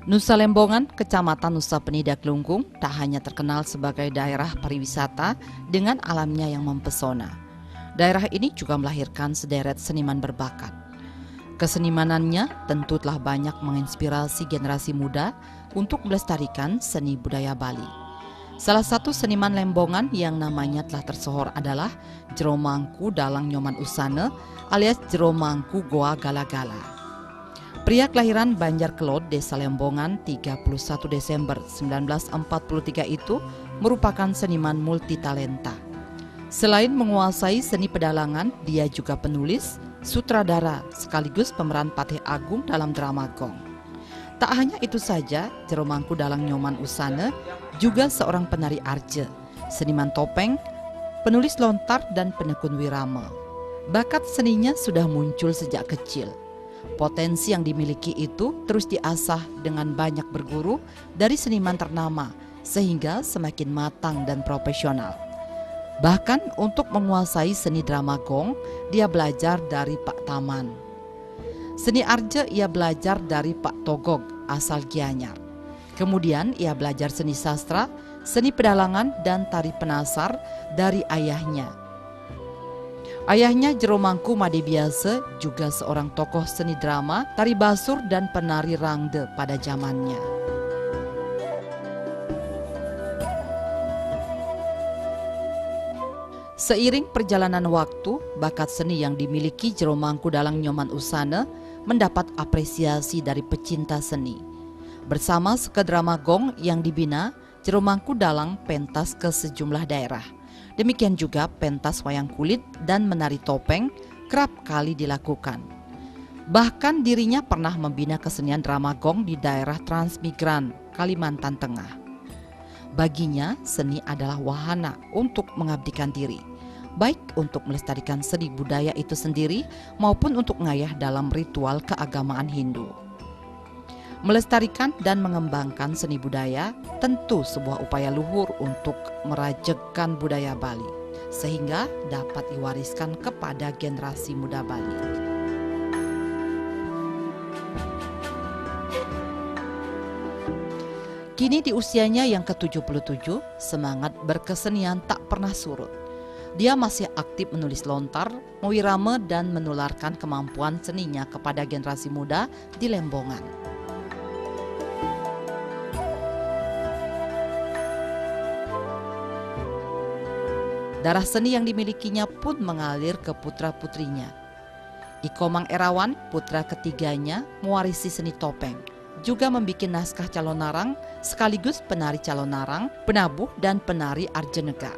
Nusa Lembongan, Kecamatan Nusa Penida Klungkung, tak hanya terkenal sebagai daerah pariwisata dengan alamnya yang mempesona. Daerah ini juga melahirkan sederet seniman berbakat. Kesenimanannya tentu telah banyak menginspirasi generasi muda untuk melestarikan seni budaya Bali. Salah satu seniman Lembongan yang namanya telah tersohor adalah Jero Mangku Dalang Nyoman Usane alias Jero Mangku Goa Gala-Gala. Pria kelahiran Banjar Kelot, Desa Lembongan, 31 Desember 1943 itu merupakan seniman multitalenta. Selain menguasai seni pedalangan, dia juga penulis, sutradara, sekaligus pemeran Patih Agung dalam drama Gong. Tak hanya itu saja, Jero Mangku Dalang Nyoman Usane juga seorang penari arje, seniman topeng, penulis lontar, dan penekun wirama. Bakat seninya sudah muncul sejak kecil. Potensi yang dimiliki itu terus diasah dengan banyak berguru dari seniman ternama sehingga semakin matang dan profesional. Bahkan untuk menguasai seni drama Gong, dia belajar dari Pak Taman. Seni arje ia belajar dari Pak Togog asal Gianyar. Kemudian ia belajar seni sastra, seni pedalangan dan tari penasar dari ayahnya. Ayahnya Jero Mangku Made Biase juga seorang tokoh seni drama, tari basur dan penari rangde pada zamannya. Seiring perjalanan waktu, bakat seni yang dimiliki Jero Mangku Dalang Nyoman Usane mendapat apresiasi dari pecinta seni. Bersama Skedrama Gong yang dibina, Jero Mangku Dalang pentas ke sejumlah daerah. Demikian juga pentas wayang kulit dan menari topeng kerap kali dilakukan. Bahkan dirinya pernah membina kesenian drama Gong di daerah Transmigran, Kalimantan Tengah. Baginya, seni adalah wahana untuk mengabdikan diri, baik untuk melestarikan seni budaya itu sendiri maupun untuk ngayah dalam ritual keagamaan Hindu. Melestarikan dan mengembangkan seni budaya tentu sebuah upaya luhur untuk merajekkan budaya Bali, sehingga dapat diwariskan kepada generasi muda Bali. Kini di usianya yang ke-77, semangat berkesenian tak pernah surut. Dia masih aktif menulis lontar, mewirame dan menularkan kemampuan seninya kepada generasi muda di Lembongan. Darah seni yang dimilikinya pun mengalir ke putra-putrinya. Iko Mang Erawan, putra ketiganya, mewarisi seni topeng, juga membuat naskah calonarang sekaligus penari calonarang, penabuh dan penari arjenega.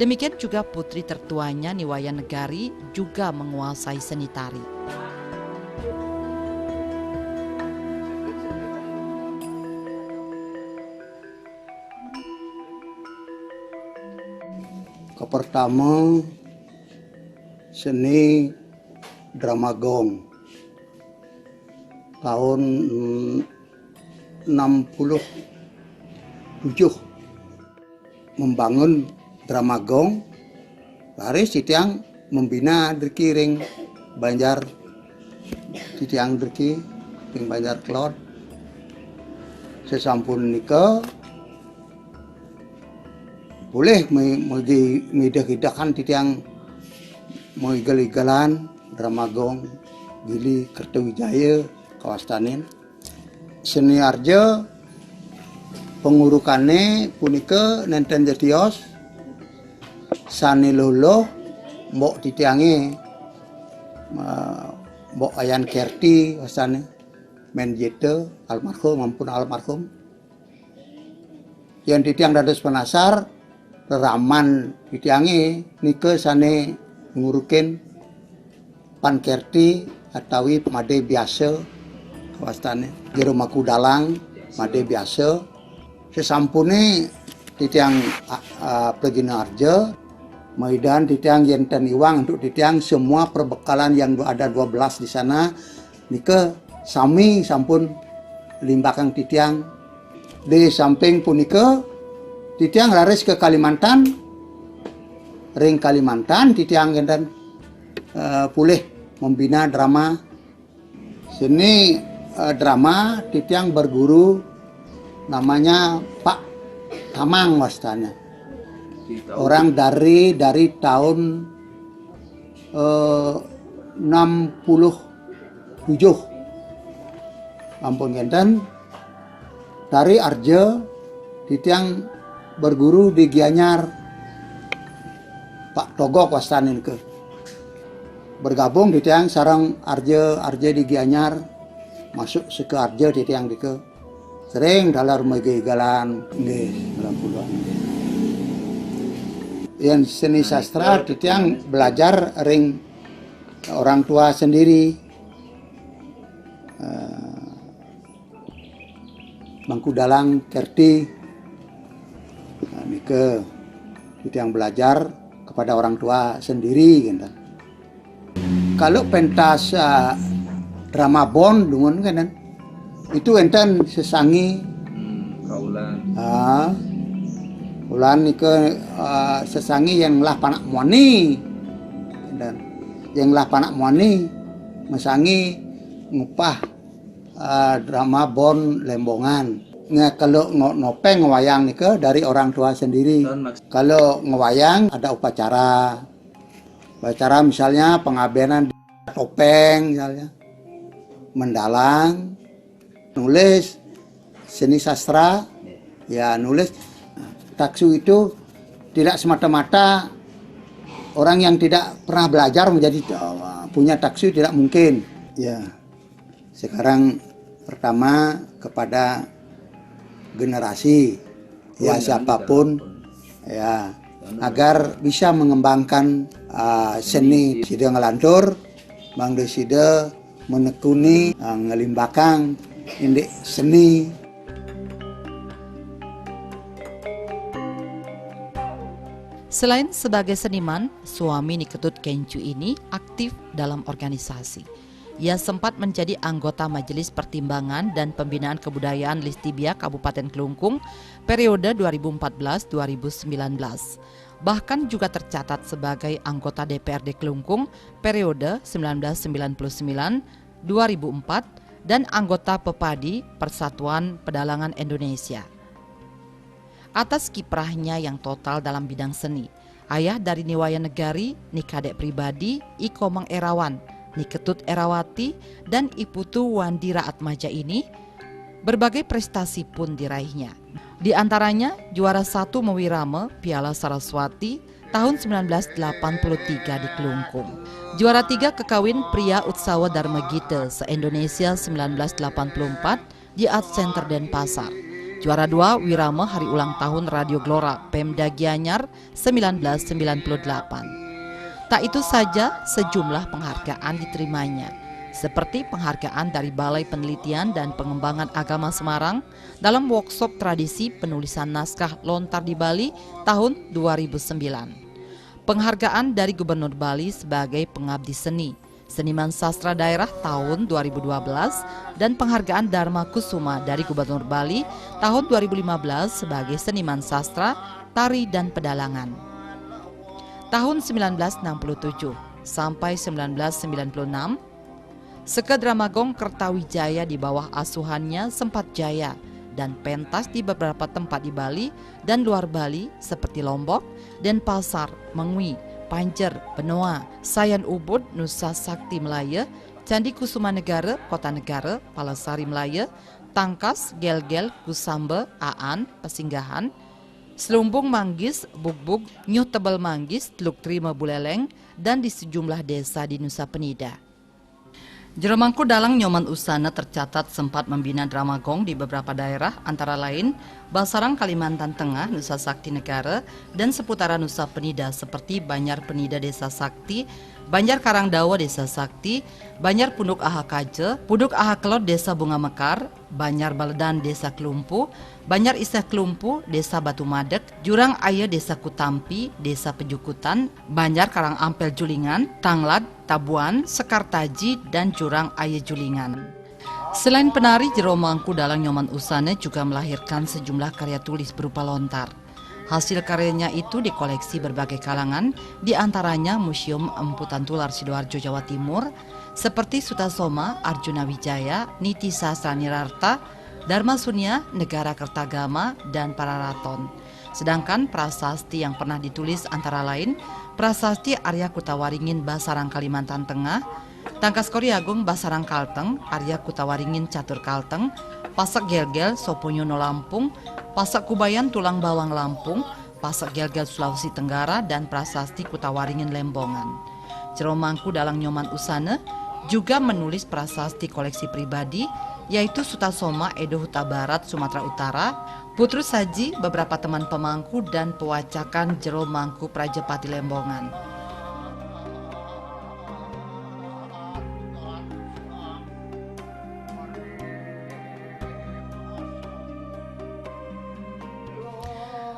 Demikian juga putri tertuanya Niwayan Negari juga menguasai seni tari. Pertama seni drama Gong tahun 67 membangun drama Gong, laris sitiang membina derki ring Banjar, sitiang derki ring Banjar Kelot. Sesampun nikah boleh mengidah-idahkan titiang mau igal-igalan drama Gong Gili Kertawijaya kawastanin seni arja pengurukannya punika nenten jatios sani lolo mbok titiange mbok Ayan Kerti wasane men jete almarhum ampun almarhum yang titiang dados penasar raman titiange nike sane ngurukin Pan Kerti atawi Made Biasa kawastane Jero Mangku Dalang Made Biasa sesampune titiang Plegina Arja Maidan titiang Yenten Iwang untuk titiang semua perbekalan yang ada 12 di sana nike sami sampun limbakang titiang di samping punika titiang laris ke Kalimantan, ring Kalimantan titiang dan pulih membina drama seni drama Titiang berguru namanya Pak Tamang wastanya. Orang dari tahun 67. Ampun ngenten dari Arja Titiang berguru di Gianyar Pak Togok wastanin ke. Bergabung Titiang sarang Arja di Gianyar masuk ke Arja Titiang ke. Sering dalam megigalan nggih dalam puluhan. Yang seni sastra Titiang belajar ring orang tua sendiri. Mangku Dalang Kerti ke Titiang belajar kepada orang tua sendiri gitu. Kalau pentas drama Bond dungun kan itu enten sesangi ulan ke sesangi yang lah panak muani dan yang lah panak muani mesangi ngupah drama Bond Lembongan. Kalau nopeng ngewayang nih ke dari orang tua sendiri. Kalau ngewayang ada upacara misalnya pengabenan topeng misalnya, mendalang, nulis seni sastra, ya nulis. Taksu itu tidak semata-mata orang yang tidak pernah belajar menjadi punya taksu, tidak mungkin. Ya, sekarang pertama kepada generasi ya siapapun ya agar bisa mengembangkan seni sida ngelantur bang desida menekuni ngelimbakang indek seni. Selain sebagai seniman, suami Niketut Kencu ini aktif dalam organisasi. Ia sempat menjadi anggota Majelis Pertimbangan dan Pembinaan Kebudayaan Listibia Kabupaten Kelungkung periode 2014-2019. Bahkan juga tercatat sebagai anggota DPRD Kelungkung periode 1999-2004 dan anggota Pepadi Persatuan Pedalangan Indonesia. Atas kiprahnya yang total dalam bidang seni, ayah dari Niwaya Negari, Nikadek Pribadi, Ikomang Erawan, Niketut Erawati, dan Iputu Wandira Atmaja ini, berbagai prestasi pun diraihnya. Di antaranya juara 1 Mewirame Piala Saraswati tahun 1983 di Kelungkung. Juara 3 Kekawin Pria Utsawa Dharma Gita se-Indonesia 1984 di Art Center Denpasar. Juara 2 Wirame Hari Ulang Tahun Radio Glora Pemda Gianyar 1998. Tak itu saja, sejumlah penghargaan diterimanya, seperti penghargaan dari Balai Penelitian dan Pengembangan Agama Semarang dalam workshop tradisi penulisan naskah lontar di Bali tahun 2009. Penghargaan dari Gubernur Bali sebagai pengabdi seni, seniman sastra daerah tahun 2012, dan penghargaan Dharma Kusuma dari Gubernur Bali tahun 2015 sebagai seniman sastra, tari, dan pedalangan. Tahun 1967 sampai 1996, Seke Dramagong Kertawijaya di bawah asuhannya sempat jaya dan pentas di beberapa tempat di Bali dan luar Bali seperti Lombok, Denpasar, Mengwi, Panjer, Benoa, Sayan Ubud, Nusa Sakti Melaya, Candi Kusuma Negara, Kota Negara, Palasari Melaya, Tangkas, Gel-Gel, Kusambe, Aan, Pesinggahan, Selumbung Manggis, Bugbug, Nyuh Tebal Manggis, Teluk Terima Buleleng, dan di sejumlah desa di Nusa Penida. Jeromangku Dalang Nyoman Usana tercatat sempat membina Dramagong di beberapa daerah, antara lain Basarang Kalimantan Tengah, Nusa Sakti Negara, dan seputaran Nusa Penida seperti Banjar Penida Desa Sakti, Banjar Karangdawa Desa Sakti, Banjar Punduk Aha Kaje, Punduk Aha Kelot Desa Bunga Mekar, Banjar Baledan Desa Kelumpu, Banjar Iseh Kelumpu Desa Batu Madek, Jurang Aya Desa Kutampi, Desa Pejukutan, Banjar Karang Ampel Julingan, Tanglad, Tabuan, Sekartaji, dan Jurang Aya Julingan. Selain penari, Jeromangku Dalang Nyoman Usana juga melahirkan sejumlah karya tulis berupa lontar. Hasil karyanya itu dikoleksi berbagai kalangan, di antaranya Museum Empu Tantular Sidoarjo Jawa Timur, seperti Sutasoma, Arjuna Wijaya, Niti Sasranirarta, Dharma Sunya, Negara Kertagama, dan Pararaton. Sedangkan prasasti yang pernah ditulis antara lain Prasasti Arya Kutawaringin Basarang Kalimantan Tengah, Tangkas Kori Agung Basarang Kalteng, Arya Kutawaringin Catur Kalteng, Pasak Gelgel Soponyono Lampung, Pasak Kubayan Tulang Bawang Lampung, Pasak Gelgel Sulawesi Tenggara, dan Prasasti Kutawaringin Lembongan. Jero Mangku Dalang Nyoman Usane juga menulis prasasti koleksi pribadi, yaitu Sutasoma Edo Huta Barat Sumatera Utara, Putru Saji, beberapa teman pemangku, dan pewacakan Jero Mangku Prajepati Lembongan.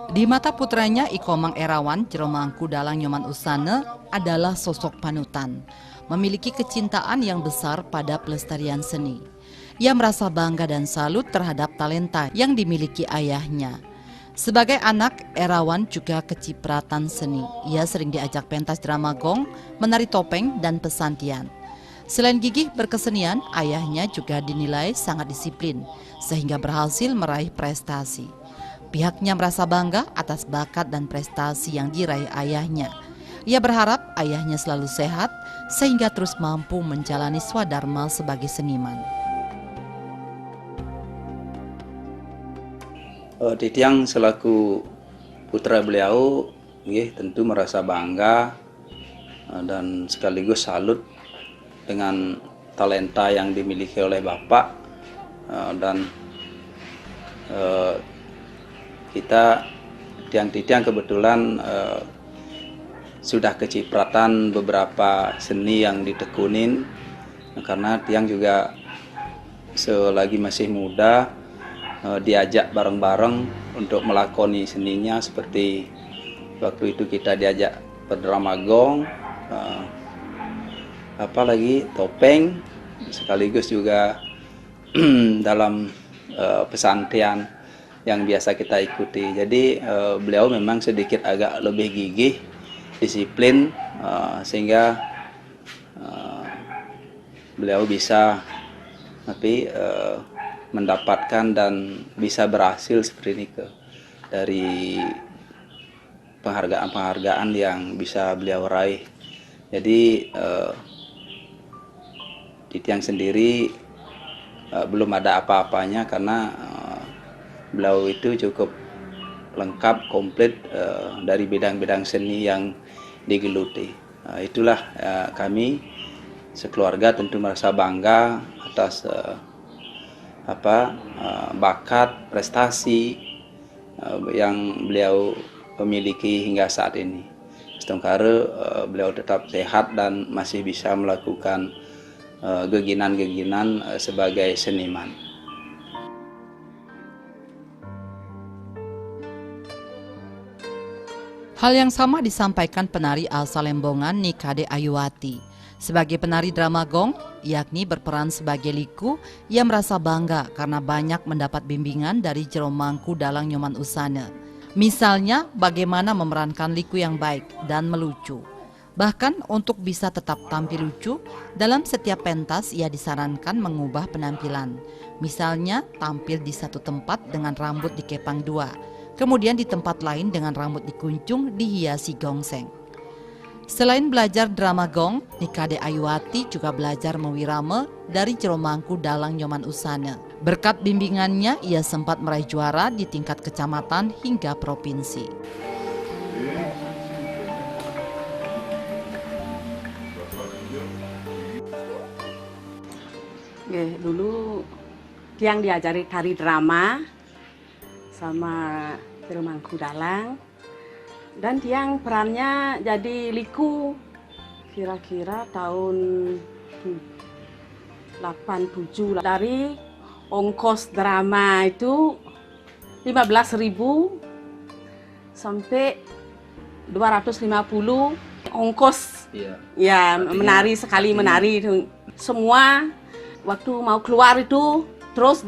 Di mata putranya Ikomang Erawan, Jero Mangku Dalang Nyoman Usane adalah sosok panutan, memiliki kecintaan yang besar pada pelestarian seni. Ia merasa bangga dan salut terhadap talenta yang dimiliki ayahnya. Sebagai anak, Erawan juga kecipratan seni. Ia sering diajak pentas drama gong, menari topeng, dan pesantian. Selain gigih berkesenian, ayahnya juga dinilai sangat disiplin, sehingga berhasil meraih prestasi. Pihaknya merasa bangga atas bakat dan prestasi yang diraih ayahnya. Ia berharap ayahnya selalu sehat, sehingga terus mampu menjalani swadharma sebagai seniman. Titiang selaku putra beliau tentu merasa bangga dan sekaligus salut dengan talenta yang dimiliki oleh Bapak, dan kita Titiang kebetulan sudah kecipratan beberapa seni yang ditekunin, karena Tiang juga selagi masih muda diajak bareng-bareng untuk melakoni seninya, seperti waktu itu kita diajak berdrama gong, apalagi topeng, sekaligus juga dalam pesantian yang biasa kita ikuti. Jadi beliau memang sedikit agak lebih gigih, disiplin, sehingga beliau bisa mendapatkan dan bisa berhasil seperti ini dari penghargaan-penghargaan yang bisa beliau raih. Jadi Titiang sendiri belum ada apa-apanya, karena beliau itu cukup lengkap, komplit dari bidang-bidang seni yang digeluti. Itulah kami sekeluarga tentu merasa bangga atas bakat, prestasi yang beliau miliki hingga saat ini. Setengkara beliau tetap sehat dan masih bisa melakukan geginan-geginan sebagai seniman. Hal yang sama disampaikan penari asal Lembongan Nikade Ayuwati. Sebagai penari drama gong, yakni berperan sebagai Liku, ia merasa bangga karena banyak mendapat bimbingan dari Jero Mangku Dalang Nyoman Usane. Misalnya, bagaimana memerankan Liku yang baik dan melucu. Bahkan untuk bisa tetap tampil lucu, dalam setiap pentas ia disarankan mengubah penampilan. Misalnya, tampil di satu tempat dengan rambut dikepang dua, kemudian di tempat lain dengan rambut dikuncung dihiasi gongseng. Selain belajar drama gong, Nikade Ayuwati juga belajar mewirame dari Jero Mangku Dalang Nyoman Usane. Berkat bimbingannya, ia sempat meraih juara di tingkat kecamatan hingga provinsi. Dulu Tiang diajari tari drama sama Jero Mangku Dalang. Dan Tiang perannya jadi Liku kira-kira tahun 87. Dari ongkos drama itu 15.000 sampai 250 ongkos. Ya, menari sekali menari itu. Semua waktu mau keluar itu terus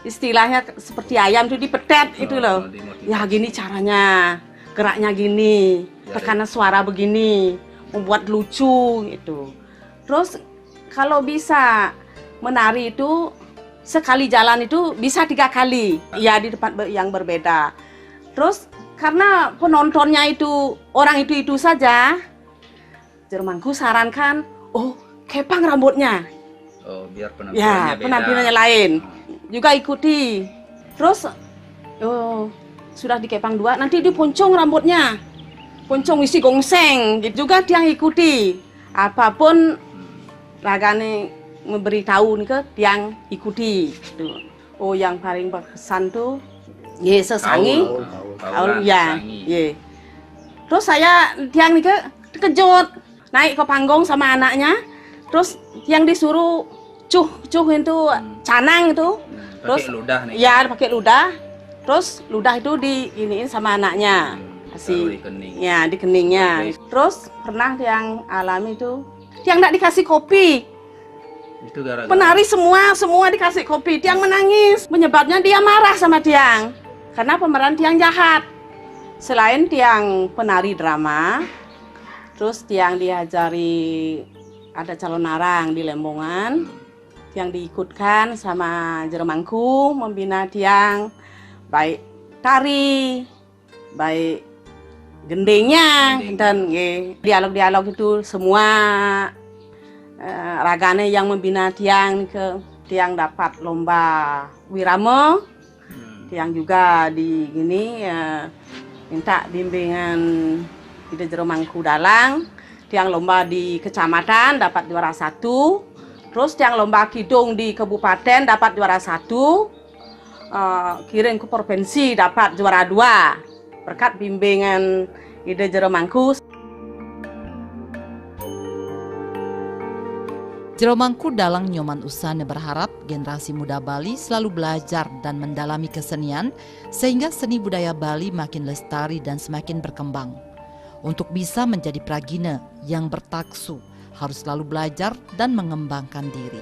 istilahnya seperti ayam itu dipetet itu loh. Ya gini caranya, geraknya gini, tekanan suara begini, membuat lucu gitu. Terus kalau bisa menari itu sekali jalan itu bisa 3 kali, ya di tempat yang berbeda. Terus karena penontonnya itu orang itu saja, Jermanku sarankan, oh kepang rambutnya. Oh, biar penampilannya beda. Penampilannya lain. Juga ikuti. Terus oh, sudah dikepang 2, nanti diponcong rambutnya. Poncong isi gongseng, gitu juga dia ikuti. Apapun ragane memberitahu nih ke tiang ikuti. Gitu. Oh, yang paling berkesan tuh ye sesangi. Kaul, ya, ye. Terus saya tiang nih ke terkejut naik ke panggung sama anaknya. Terus yang disuruh cuh itu canang itu. Terus pakai ludah nih. Ya, pakai ludah. Terus ludah itu diiniin sama anaknya. Kasih di kening. Ya, di keningnya. Terus pernah yang alami itu yang enggak dikasih kopi. Itu gara-gara Penari semua dikasih kopi. Tiang menangis. Menyebabnya dia marah sama Tiang. Karena pemeran Tiang jahat. Selain Tiang penari drama, terus Tiang diajari ada calon narang di Lembongan. Tiang diikutkan sama Jeremangku membina Tiang baik tari, baik gendengnya dan dialog-dialog itu semua ragane yang membina Tiang ke Tiang dapat lomba wirama. Tiang juga di gini minta bimbingan di Jeremangku Dalang. Tiang lomba di kecamatan dapat juara 1. Terus Tiang lomba kidung di kabupaten dapat juara 1. Kirim ke provinsi dapat juara 2 berkat bimbingan ide Jeremangku. Jeremangku Dalang Nyoman Usane berharap generasi muda Bali selalu belajar dan mendalami kesenian sehingga seni budaya Bali makin lestari dan semakin berkembang. Untuk bisa menjadi pragina yang bertaksu harus selalu belajar dan mengembangkan diri.